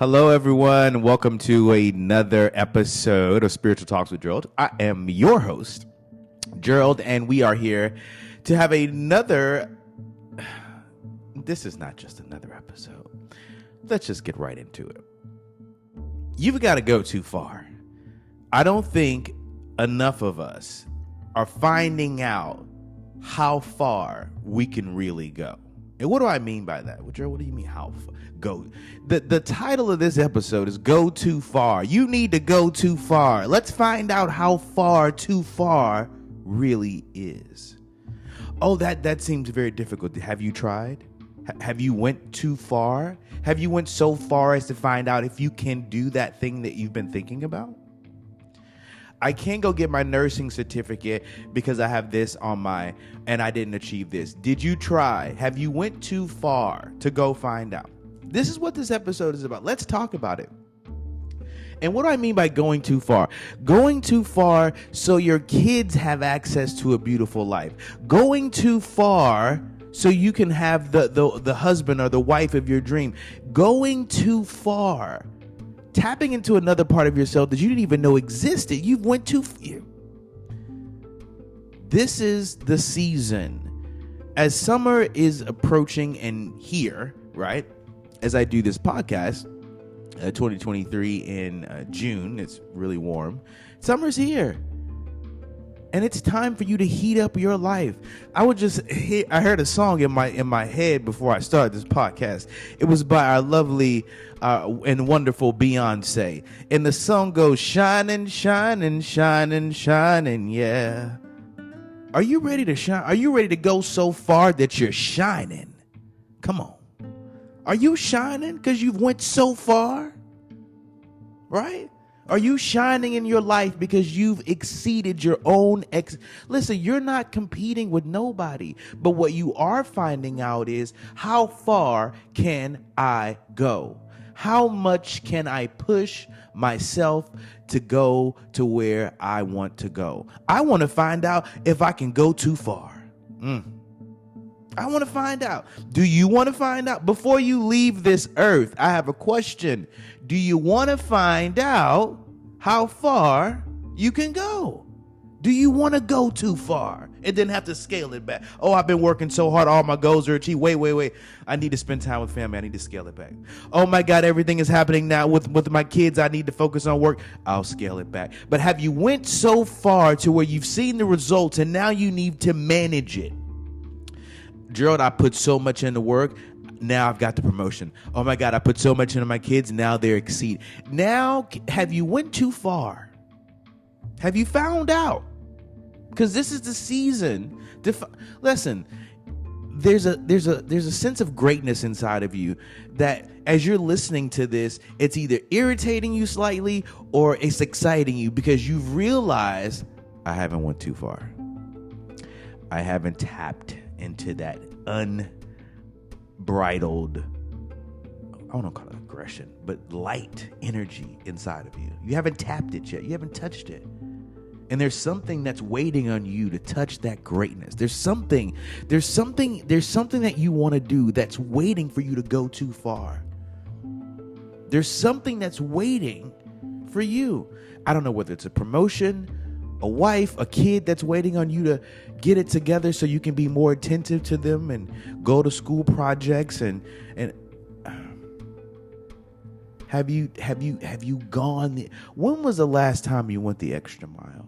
Hello, everyone. Welcome to another episode of Spiritual Talks with Gerald. I am your host, Gerald, and we are here to have another... This is not just another episode. Let's just get right into it. You've got to go too far. I don't think enough of us are finding out how far we can really go. And what do I mean by that? Well, Gerald, what do you mean how far? Go. The title of this episode is Go Too Far. You need to go too far. Let's find out how far too far really is. Oh, that seems very difficult. Have you tried? Have you went too far? Have you went so far as to find out if you can do that thing that you've been thinking about? I can't go get my nursing certificate because I have this on and I didn't achieve this. Did you try? Have you went too far to go find out? This is what this episode is about. Let's talk about it. And what do I mean by going too far? Going too far so your kids have access to a beautiful life. Going too far so you can have the husband or the wife of your dream. Going too far. Tapping into another part of yourself that you didn't even know existed. You went too far. This is the season. As summer is approaching and here, right? As I do this podcast, 2023 in June, it's really warm. Summer's here. And it's time for you to heat up your life. I heard a song in my head before I started this podcast. It was by our lovely and wonderful Beyonce. And the song goes, shining, shining, shining, shining, yeah. Are you ready to shine? Are you ready to go so far that you're shining? Come on. Are you shining because you've went so far? Right? Are you shining in your life because you've exceeded your own Listen, you're not competing with nobody. But what you are finding out is, how far can I go? How much can I push myself to go to where I want to go? I want to find out if I can go too far. I want to find out. Do you want to find out? Before you leave this earth, I have a question. Do you want to find out how far you can go? Do you want to go too far and then have to scale it back? Oh, I've been working so hard. All my goals are achieved. Wait. I need to spend time with family. I need to scale it back. Oh my God, everything is happening now with my kids. I need to focus on work. I'll scale it back. But have you went so far to where you've seen the results and now you need to manage it? Gerald, I put so much into work. Now I've got the promotion. Oh my God, I put so much into my kids. Now they're exceed. Now, have you went too far? Have you found out? Because this is the season. Listen, there's a sense of greatness inside of you that as you're listening to this, it's either irritating you slightly or it's exciting you because you've realized I haven't went too far. I haven't tapped into that unbridled, I don't call it aggression, but light energy inside of you. You haven't tapped it yet. You haven't touched it. And there's something that's waiting on you to touch that greatness. There's something that you want to do that's waiting for you to go too far. There's something that's waiting for you. I don't know whether it's a promotion, a wife, a kid that's waiting on you to get it together so you can be more attentive to them and go to school projects and have you gone when was the last time you went the extra mile?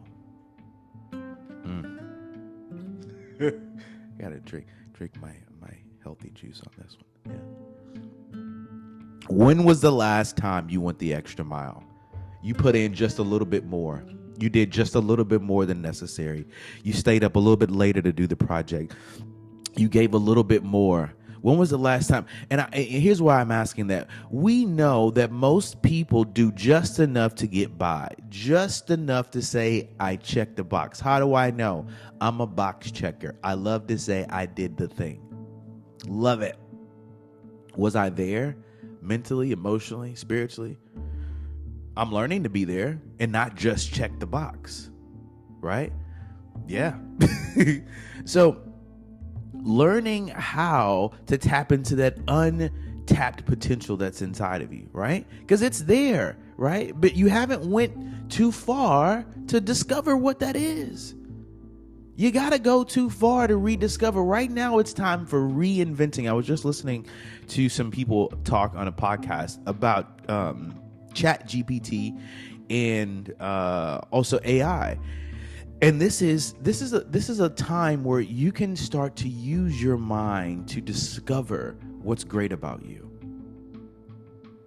Gotta drink my healthy juice on this one. Yeah. When was the last time you went the extra mile? You put in just a little bit more. You did just a little bit more than necessary. You stayed up a little bit later to do the project. You gave a little bit more. When was the last time? And here's why I'm asking that. We know that most people do just enough to get by, just enough to say, I checked the box. How do I know? I'm a box checker. I love to say I did the thing. Love it. Was I there mentally, emotionally, spiritually? I'm learning to be there and not just check the box, right? Yeah. So learning how to tap into that untapped potential that's inside of you, right? Because it's there, right? But you haven't went too far to discover what that is. You got to go too far to rediscover. Right now, it's time for reinventing. I was just listening to some people talk on a podcast about Chat GPT and also AI. And this is a time where you can start to use your mind to discover what's great about you.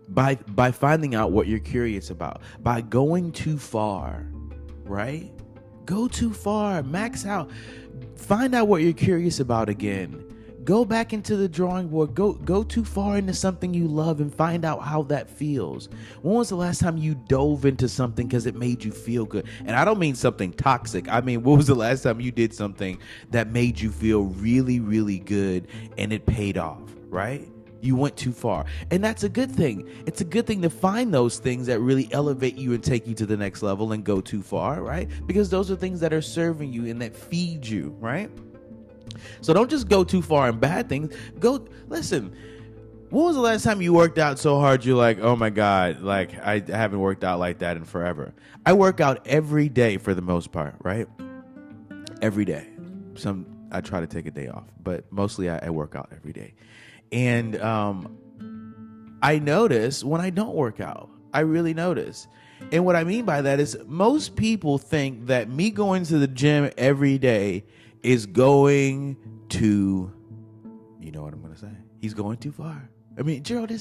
By finding out what you're curious about, by going too far, right? Go too far, max out, find out what you're curious about again. Go back into the drawing board, go too far into something you love and find out how that feels. When was the last time you dove into something because it made you feel good? And I don't mean something toxic. I mean, when was the last time you did something that made you feel really, really good and it paid off, right? You went too far. And that's a good thing. It's a good thing to find those things that really elevate you and take you to the next level and go too far, right? Because those are things that are serving you and that feed you, right? So don't just go too far in bad things. Listen, when was the last time you worked out so hard you're like, oh my God, like I haven't worked out like that in forever? I work out every day for the most part, right? Every day. I try to take a day off, but mostly I work out every day. And I notice when I don't work out, I really notice. And what I mean by that is most people think that me going to the gym every day is going to, you know what I'm going to say? He's going too far. I mean, Gerald,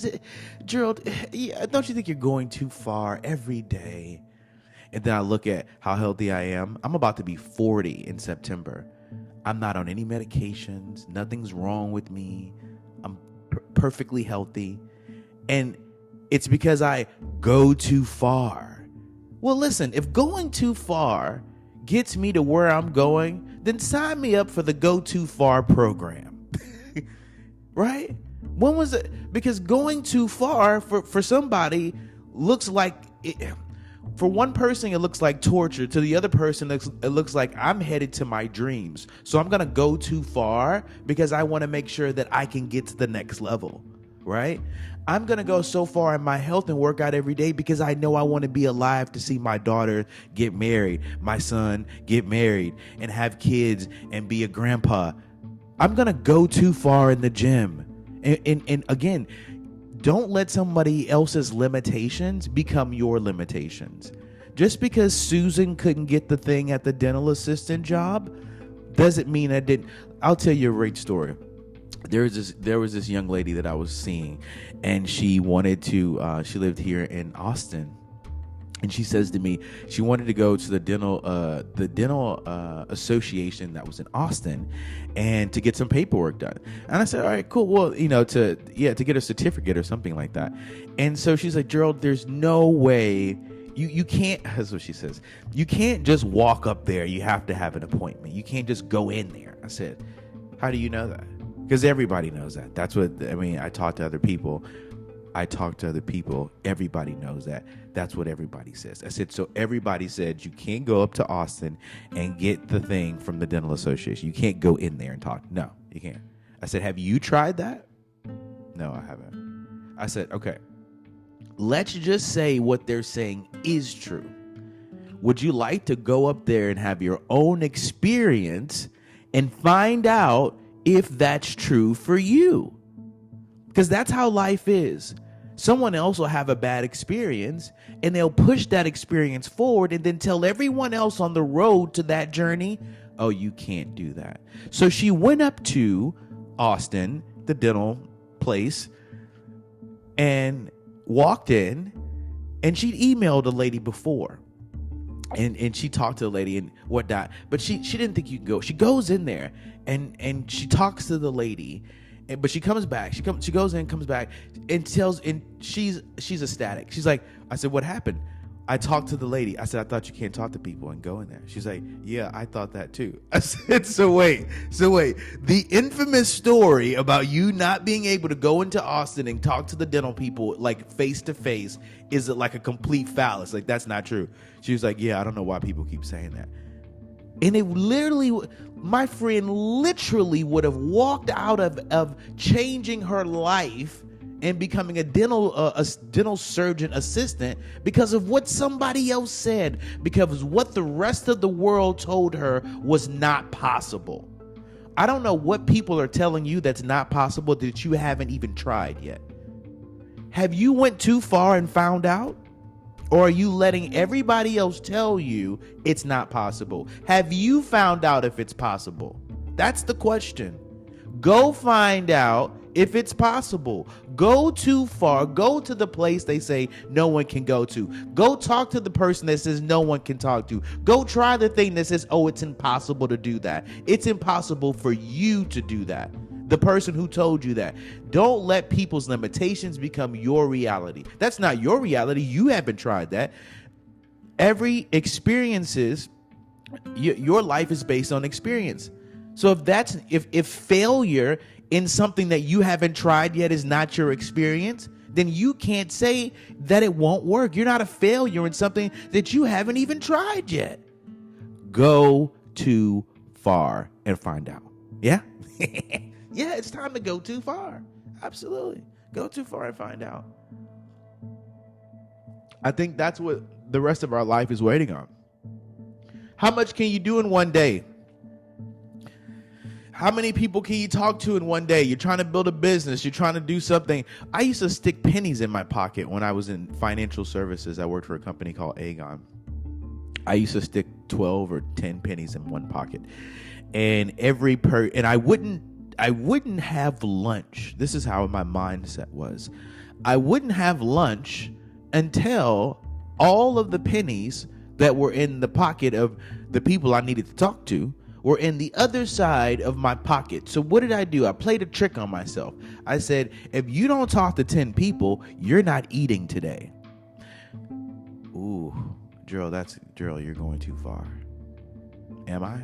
yeah, don't you think you're going too far every day? And then I look at how healthy I am. I'm about to be 40 in September. I'm not on any medications. Nothing's wrong with me. I'm perfectly healthy. And it's because I go too far. Well, listen, if going too far gets me to where I'm going, then sign me up for the Go Too Far program. Right? When was it? Because going too far for somebody looks like for one person, it looks like torture. To the other person, it looks like I'm headed to my dreams. So I'm going to go too far because I want to make sure that I can get to the next level, right? I'm going to go so far in my health and work out every day because I know I want to be alive to see my daughter get married, my son get married and have kids and be a grandpa. I'm going to go too far in the gym. And again, don't let somebody else's limitations become your limitations. Just because Susan couldn't get the thing at the dental assistant job doesn't mean I didn't. I'll tell you a great story. There was this young lady that I was seeing, and she wanted to. She lived here in Austin, and she says to me she wanted to go to the dental association that was in Austin, and to get some paperwork done. And I said, all right, cool. Well, to get a certificate or something like that. And so she's like, Gerald, there's no way. You can't, that's what she says. You can't just walk up there. You have to have an appointment. You can't just go in there. I said, how do you know that? Because everybody knows that. That's what, I mean, I talk to other people. Everybody knows that. That's what everybody says. I said, so everybody said you can't go up to Austin and get the thing from the dental association. You can't go in there and talk. No, you can't. I said, have you tried that? No, I haven't. I said, okay, let's just say what they're saying is true. Would you like to go up there and have your own experience and find out if that's true for you? Because that's how life is. Someone else will have a bad experience and they'll push that experience forward and then tell everyone else on the road to that journey, oh, you can't do that. So she went up to Austin, the dental place, and walked in, and she'd emailed a lady before. And she talked to the lady and whatnot, but she didn't think you could go. She goes in there and she talks to the lady, but she comes back. She goes in, comes back, and she's ecstatic. She's like, I said, what happened? I talked to the lady. I said, I thought you can't talk to people and go in there. She's like, yeah, I thought that too. I said, so wait. The infamous story about you not being able to go into Austin and talk to the dental people like face to face is like a complete fallacy. Like, that's not true. She was like, yeah, I don't know why people keep saying that. And it literally, my friend literally would have walked out of changing her life and becoming a dental surgeon assistant because of what somebody else said, because what the rest of the world told her was not possible. I don't know what people are telling you that's not possible that you haven't even tried yet. Have you went too far and found out? Or are you letting everybody else tell you it's not possible? Have you found out if it's possible? That's the question. Go find out if it's possible. Go too far. Go to the place they say no one can go to. Go talk to the person that says no one can talk to. Go try the thing that says, oh, it's impossible to do that. It's impossible for you to do that. The person who told you that. Don't let people's limitations become your reality. That's not your reality. You haven't tried that. Every experiences, your life is based on experience. So if failure in something that you haven't tried yet is not your experience, then you can't say that it won't work. You're not a failure in something that you haven't even tried yet. Go too far and find out. Yeah? Yeah, it's time to go too far. Absolutely. Go too far and find out. I think that's what the rest of our life is waiting on. How much can you do in one day? How many people can you talk to in one day? You're trying to build a business. You're trying to do something. I used to stick pennies in my pocket when I was in financial services. I worked for a company called Aegon. I used to stick 12 or 10 pennies in one pocket. And I wouldn't have lunch. This is how my mindset was. I wouldn't have lunch until all of the pennies that were in the pocket of the people I needed to talk to were in the other side of my pocket. So what did I do? I played a trick on myself. I said, if you don't talk to 10 people, you're not eating today. Ooh, Gerald, you're going too far. Am I?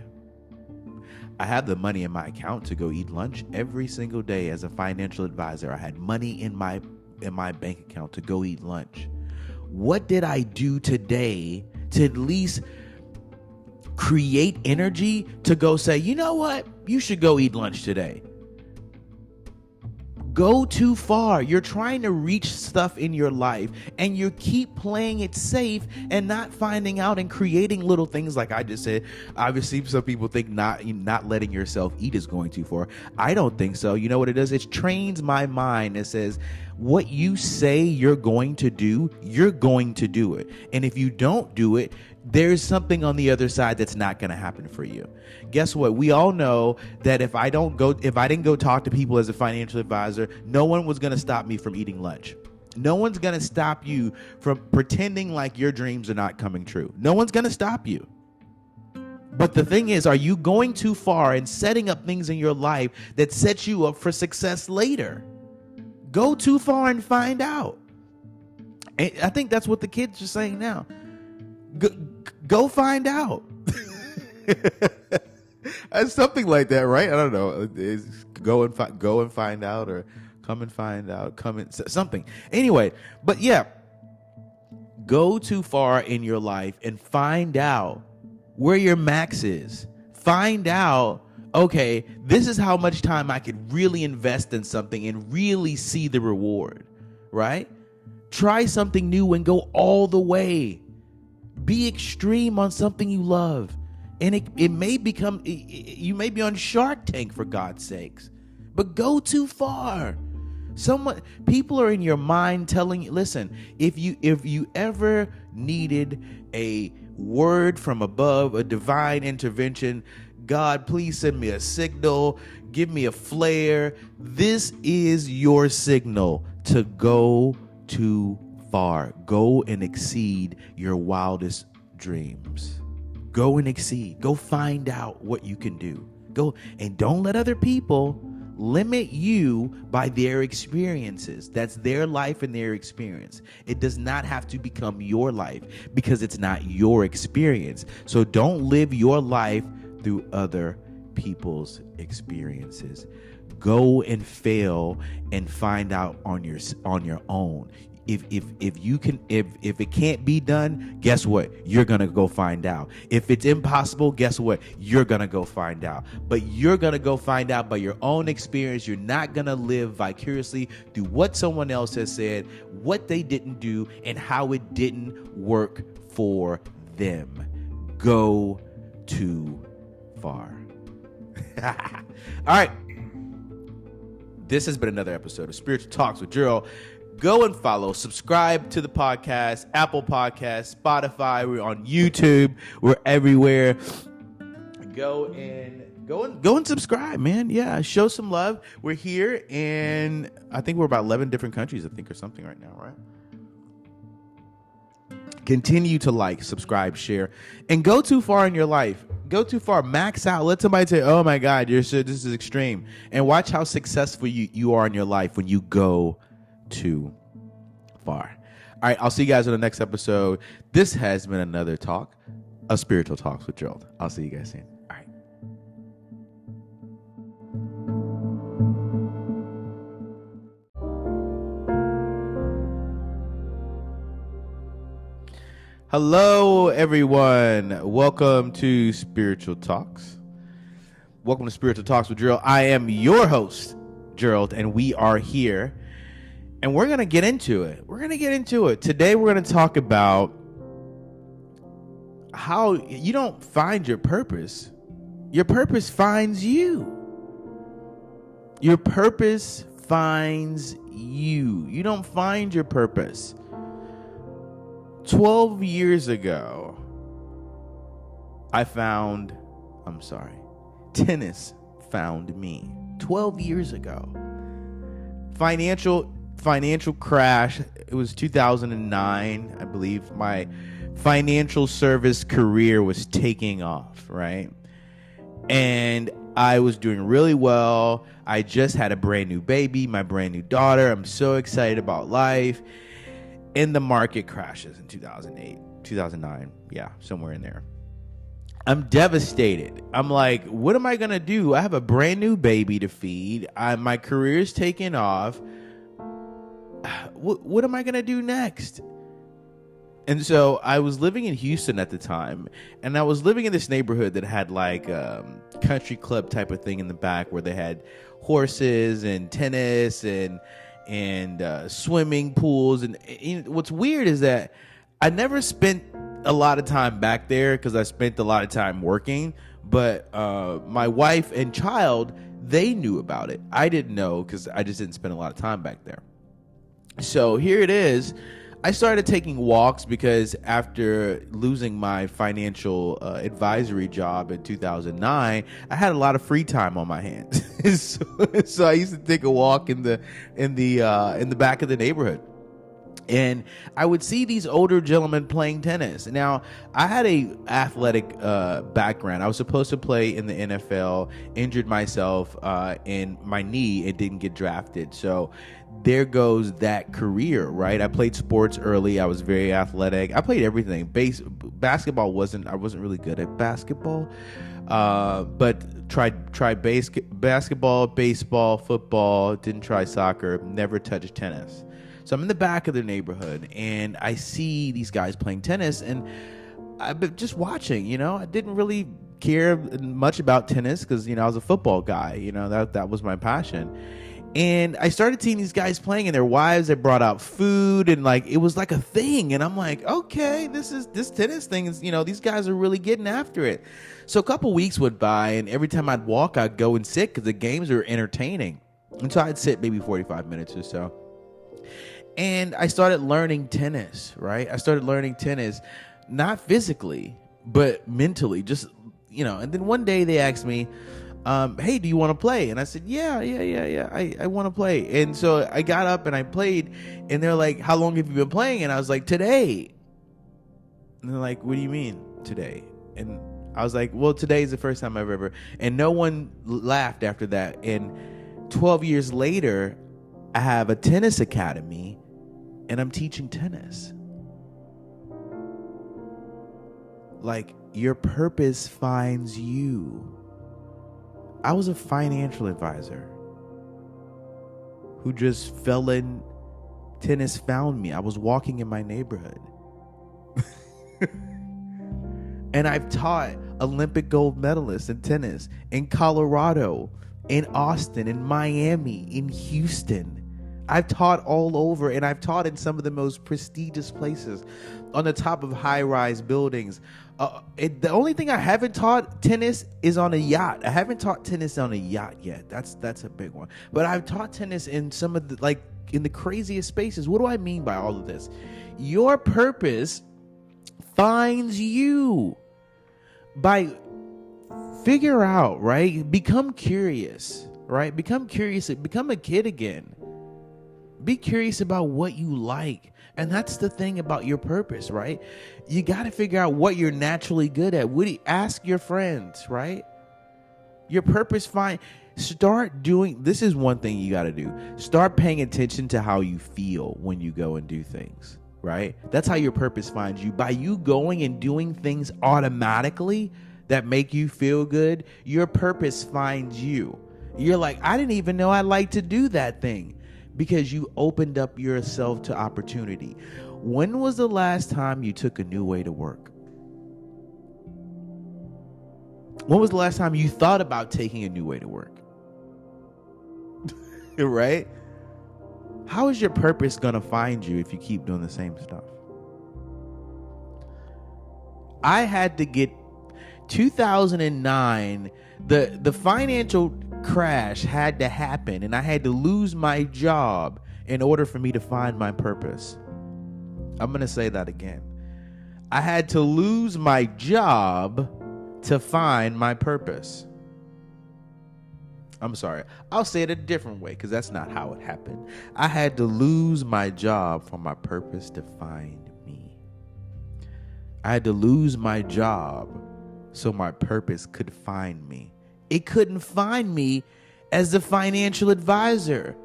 I have the money in my account to go eat lunch every single day as a financial advisor. I had money in my bank account to go eat lunch. What did I do today to at least create energy to go say, you know what? You should go eat lunch today. Go too far. You're trying to reach stuff in your life and you keep playing it safe and not finding out and creating little things like I just said. Obviously, some people think not letting yourself eat is going too far. I don't think so. You know what it does? It trains my mind that says what you say you're going to do, you're going to do it. And if you don't do it, there's something on the other side that's not going to happen for you. Guess what? We all know that if I didn't go talk to people as a financial advisor, no one was going to stop me from eating lunch. No one's going to stop you from pretending like your dreams are not coming true. No one's going to stop you. But the thing is, are you going too far and setting up things in your life that set you up for success later? Go too far and find out. And I think that's what the kids are saying now. Go find out. Something like that, right? I don't know. Go and find out, or come and find out. Something. Anyway, but yeah, go too far in your life and find out where your max is. Find out, okay, this is how much time I could really invest in something and really see the reward, right? Try something new and go all the way. Be extreme on something you love. And it may become, you may be on Shark Tank, for God's sakes, but go too far. People are in your mind telling you, listen, if you ever needed a word from above, a divine intervention, God, please send me a signal, give me a flare. This is your signal to go too far. Go and exceed your wildest dreams. Go and exceed. Go find out what you can do. Go, and don't let other people limit you by their experiences. That's their life and their experience. It does not have to become your life because it's not your experience. So don't live your life through other people's experiences. Go and fail and find out on your own. if it can't be done, guess what? You're gonna go find out. If it's impossible, guess what? You're gonna go find out. But you're gonna go find out by your own experience. You're not gonna live vicariously through what someone else has said, what they didn't do, and how it didn't work for them. Go too far. All right. This has been another episode of Spiritual Talks with Gerald. Go and follow, subscribe to the podcast, Apple Podcasts, Spotify. We're on YouTube. We're everywhere. Go and subscribe, man. Yeah, show some love. We're here in, I think we're about 11 different countries, I think, or something right now, right? Continue to like, subscribe, share, and go too far in your life. Go too far. Max out. Let somebody say, oh my God, this is extreme. And watch how successful you are in your life when you go too far. All right, I'll see you guys in the next episode. This has been another talk of Spiritual Talks with Gerald. I'll see you guys soon. All right. Hello, everyone. Welcome to Spiritual Talks. Welcome to Spiritual Talks with Gerald. I am your host, Gerald, and we are here. And we're going to get into it. Today, we're going to talk about how you don't find your purpose. Your purpose finds you. Your purpose finds you. You don't find your purpose. 12 years ago, tennis found me. 12 years ago. Financial crash. It was 2009, I believe. My financial service career was taking off, right? And I was doing really well. I just had a brand new baby, my brand new daughter. I'm so excited about life. And the market crashes in 2008, 2009. Yeah, somewhere in there. I'm devastated. I'm like, what am I going to do? I have a brand new baby to feed. My career's taking off. What am I going to do next? And so I was living in Houston at the time, and I was living in this neighborhood that had like country club type of thing in the back where they had horses and tennis and swimming pools. And what's weird is that I never spent a lot of time back there because I spent a lot of time working. But my wife and child, they knew about it. I didn't know because I just didn't spend a lot of time back there. So here it is. I started taking walks because after losing my financial advisory job in 2009, I had a lot of free time on my hands. so I used to take a walk in the back of the neighborhood. And I would see these older gentlemen playing tennis. Now, I had a athletic background. I was supposed to play in the NFL, injured myself in my knee, and didn't get drafted. So there goes that career, right? I played sports early. I was very athletic. I played everything. Basketball I wasn't really good at basketball, but tried basketball, baseball, football. Didn't try soccer. Never touched tennis. So I'm in the back of the neighborhood, and I see these guys playing tennis, and I've been just watching. I didn't really care much about tennis because I was a football guy. That was my passion. And I started seeing these guys playing, and their wives had brought out food, and it was like a thing. And I'm like, okay, this tennis thing is, these guys are really getting after it. So a couple weeks went by, and every time I'd walk, I'd go and sit because the games were entertaining. And so I'd sit maybe 45 minutes or so. And I started learning tennis, right? I started learning tennis, not physically, but mentally, just, and then one day they asked me, hey, do you want to play? And I said, yeah, I want to play. And so I got up and I played, and they're like, how long have you been playing? And I was like, today. And they're like, what do you mean today? And I was like, well, today is the first time I've ever, and no one laughed after that. And 12 years later, I have a tennis academy, and I'm teaching tennis. Your purpose finds you. I was a financial advisor who just fell tennis found me. I was walking in my neighborhood. And I've taught Olympic gold medalists in tennis in Colorado, in Austin, in Miami, in Houston. I've taught all over, and I've taught in some of the most prestigious places, on the top of high-rise buildings. The only thing I haven't taught tennis is on a yacht. I haven't taught tennis on a yacht yet. That's a big one. But I've taught tennis in some of the, in the craziest spaces. What do I mean by all of this? Your purpose finds you. Figure out, right? Become curious, right? Become curious. Become a kid again. Be curious about what you like. And that's the thing about your purpose, right? You got to figure out what you're naturally good at. Ask your friends, right? Your purpose start doing, this is one thing you got to do. Start paying attention to how you feel when you go and do things, right? That's how your purpose finds you. By you going and doing things automatically that make you feel good, your purpose finds you. You're like, I didn't even know I like to do that thing. Because you opened up yourself to opportunity. When was the last time you took a new way to work? When was the last time you thought about taking a new way to work? Right? How is your purpose going to find you if you keep doing the same stuff? I had to get 2009, the financial crash had to happen, and I had to lose my job in order for me to find my purpose. I'm going to say that again. I had to lose my job to find my purpose. I'm sorry. I'll say it a different way because that's not how it happened. I had to lose my job for my purpose to find me. I had to lose my job so my purpose could find me. It couldn't find me as the financial advisor.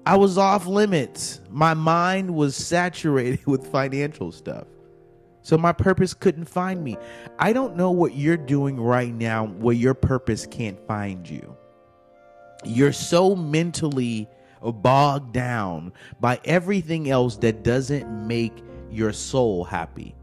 I was off limits. My mind was saturated with financial stuff. So my purpose couldn't find me. I don't know what you're doing right now where your purpose can't find you. You're so mentally bogged down by everything else that doesn't make your soul happy.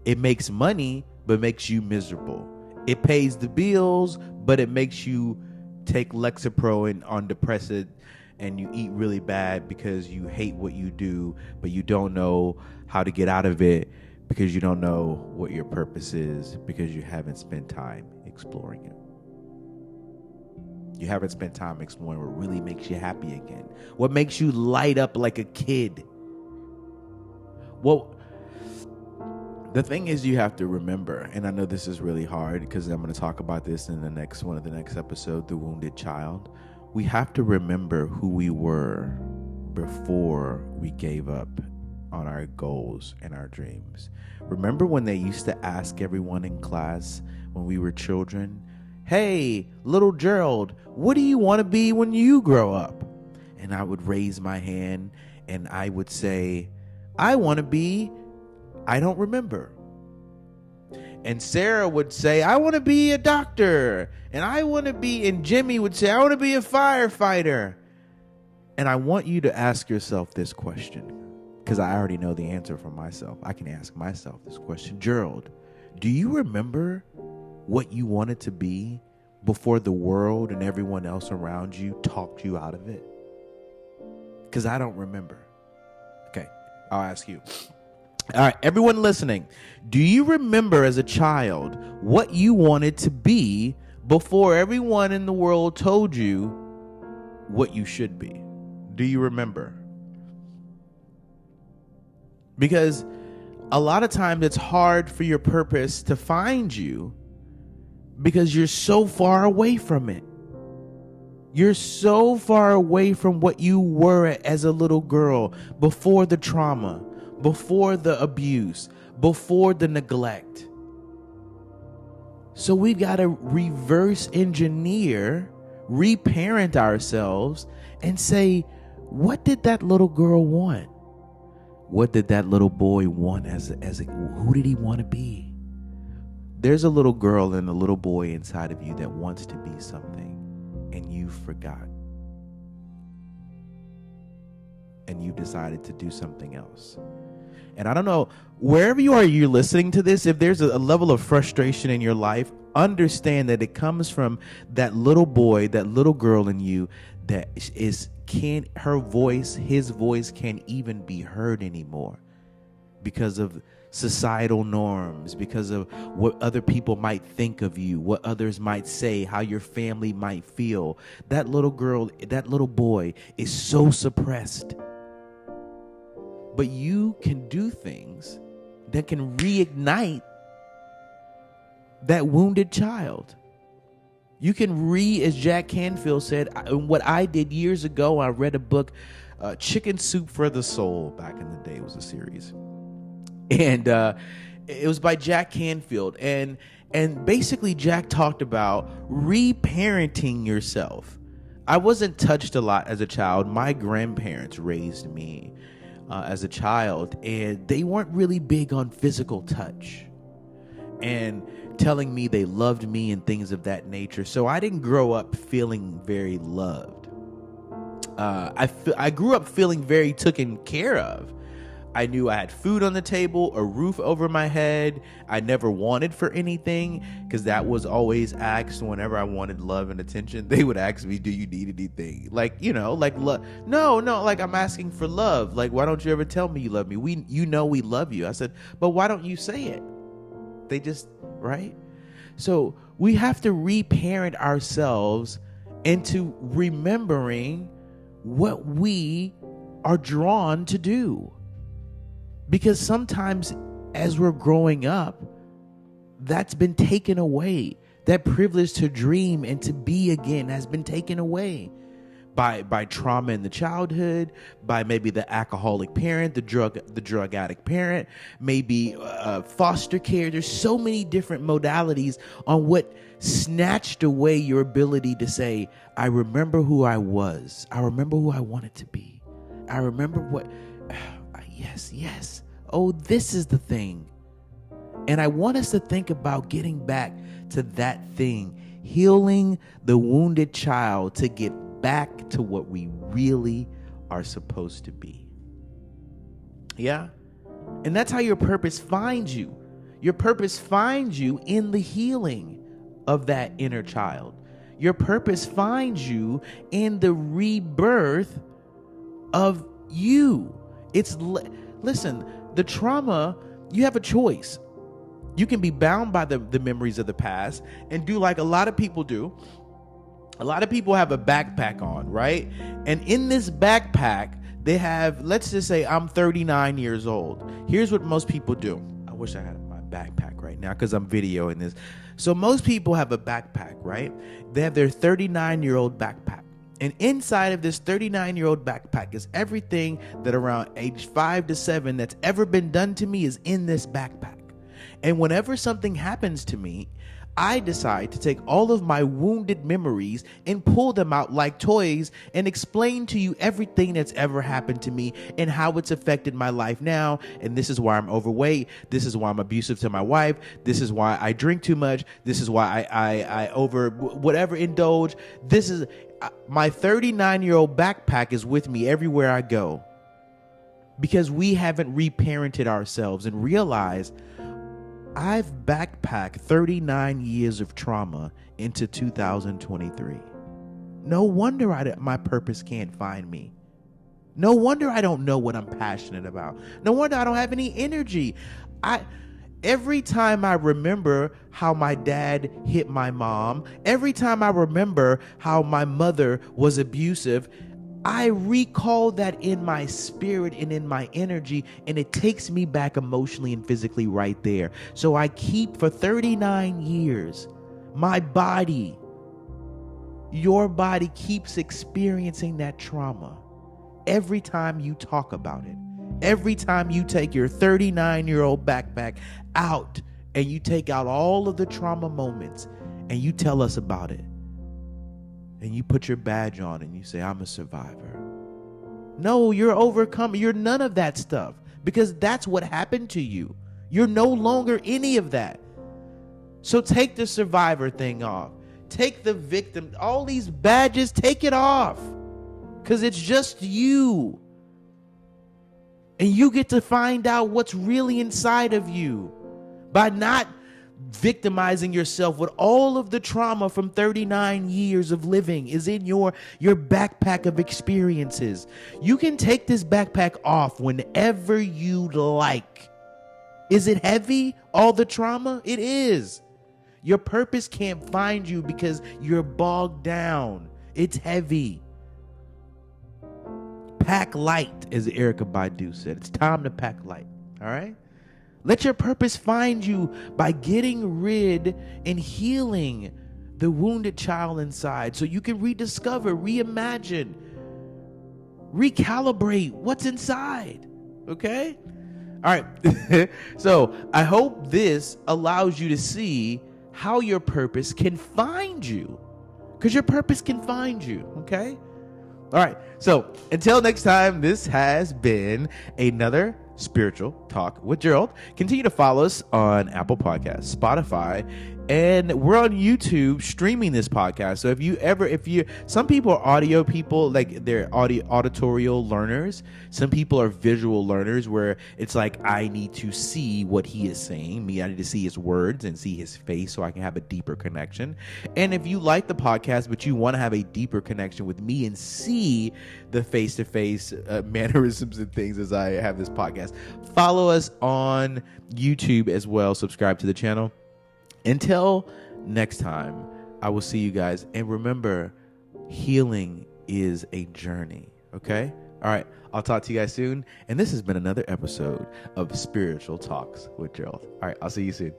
It makes money, but makes you miserable. It pays the bills, but it makes you take Lexapro on depressant, and you eat really bad because you hate what you do, but you don't know how to get out of it because you don't know what your purpose is because you haven't spent time exploring it. You haven't spent time exploring what really makes you happy again. What makes you light up like a kid. Well, the thing is, you have to remember, and I know this is really hard because I'm going to talk about this in the next episode, The Wounded Child. We have to remember who we were before we gave up on our goals and our dreams. Remember when they used to ask everyone in class when we were children, hey, little Gerald, what do you want to be when you grow up? And I would raise my hand and I would say, I want to be, I don't remember. And Sarah would say, I want to be a doctor. And Jimmy would say, I want to be a firefighter. And I want you to ask yourself this question, because I already know the answer for myself. I can ask myself this question. Gerald, do you remember what you wanted to be before the world and everyone else around you talked you out of it? Because I don't remember. Okay, I'll ask you. All right, everyone listening, do you remember as a child what you wanted to be before everyone in the world told you what you should be? Do you remember? Because a lot of times it's hard for your purpose to find you because you're so far away from it. You're so far away from what you were as a little girl before the trauma, before the abuse, before the neglect. So we've got to reverse engineer, reparent ourselves and say, what did that little girl want? What did that little boy want who did he want to be? There's a little girl and a little boy inside of you that wants to be something and you forgot. and you decided to do something else. And I don't know, wherever you are, you're listening to this, if there's a level of frustration in your life, understand that it comes from that little boy, that little girl in you that his voice can't even be heard anymore because of societal norms, because of what other people might think of you, what others might say, how your family might feel. That little girl, that little boy is so suppressed. But you can do things that can reignite that wounded child. You can as Jack Canfield said, what I did years ago, I read a book, Chicken Soup for the Soul, back in the day. It was a series. And it was by Jack Canfield. And basically Jack talked about reparenting yourself. I wasn't touched a lot as a child. My grandparents raised me as a child, and they weren't really big on physical touch and telling me they loved me and things of that nature. So I didn't grow up feeling very loved. I grew up feeling very taken care of. I knew I had food on the table, a roof over my head. I never wanted for anything, because that was always asked whenever I wanted love and attention. They would ask me, do you need anything? Like, like love. No, like I'm asking for love. Like, why don't you ever tell me you love me? We love you. I said, but why don't you say it? They just, right? So we have to reparent ourselves into remembering what we are drawn to do. Because sometimes as we're growing up, that's been taken away. That privilege to dream and to be again has been taken away by trauma in the childhood, by maybe the alcoholic parent, the drug addict parent, maybe foster care. There's so many different modalities on what snatched away your ability to say, I remember who I was. I remember who I wanted to be. I remember what... Yes. Oh, this is the thing. And I want us to think about getting back to that thing, healing the wounded child to get back to what we really are supposed to be. Yeah? And that's how your purpose finds you. Your purpose finds you in the healing of that inner child. Your purpose finds you in the rebirth of you. Listen, the trauma, you have a choice. You can be bound by the memories of the past and do like a lot of people do. A lot of people have a backpack on, right? And in this backpack, they have, let's just say I'm 39 years old. Here's what most people do. I wish I had my backpack right now because I'm videoing this. So most people have a backpack, right? They have their 39-year-old backpack. And inside of this 39-year-old backpack is everything that around age 5 to 7 that's ever been done to me is in this backpack. And whenever something happens to me, I decide to take all of my wounded memories and pull them out like toys and explain to you everything that's ever happened to me and how it's affected my life now. And this is why I'm overweight. This is why I'm abusive to my wife. This is why I drink too much. This is why I over whatever indulge. This is my 39-year-old backpack is with me everywhere I go because we haven't reparented ourselves and realized I've backpacked 39 years of trauma into 2023. No wonder my purpose can't find me. No wonder I don't know what I'm passionate about. No wonder I don't have any energy. Every time I remember how my dad hit my mom, every time I remember how my mother was abusive, I recall that in my spirit and in my energy, and it takes me back emotionally and physically right there. So I keep for 39 years, my body, your body keeps experiencing that trauma every time you talk about it. Every time you take your 39-year-old backpack out and you take out all of the trauma moments and you tell us about it. And you put your badge on and you say, I'm a survivor. No, you're overcome. You're none of that stuff because that's what happened to you. You're no longer any of that. So take the survivor thing off. Take the victim, all these badges, take it off because it's just you. And you get to find out what's really inside of you by not victimizing yourself with all of the trauma from 39 years of living is in your backpack of experiences. You can take this backpack off whenever you like. Is it heavy, all the trauma? It is. Your purpose can't find you because you're bogged down. It's heavy. Pack light, as Erykah Badu said. It's time to pack light, all right? Let your purpose find you by getting rid and healing the wounded child inside so you can rediscover, reimagine, recalibrate what's inside, okay? All right, so I hope this allows you to see how your purpose can find you, because your purpose can find you, okay? All right, so until next time, this has been another Spiritual Talk with Gerald. Continue to follow us on Apple Podcasts, Spotify, and we're on YouTube streaming this podcast. So some people are audio people, like they're auditorial learners. Some people are visual learners where it's like, I need to see what he is saying. I need to see his words and see his face so I can have a deeper connection. And if you like the podcast, but you want to have a deeper connection with me and see the face-to-face mannerisms and things as I have this podcast, follow us on YouTube as well. Subscribe to the channel. Until next time, I will see you guys. And remember, healing is a journey, okay? All right, I'll talk to you guys soon. And this has been another episode of Spiritual Talks with Gerald. All right, I'll see you soon.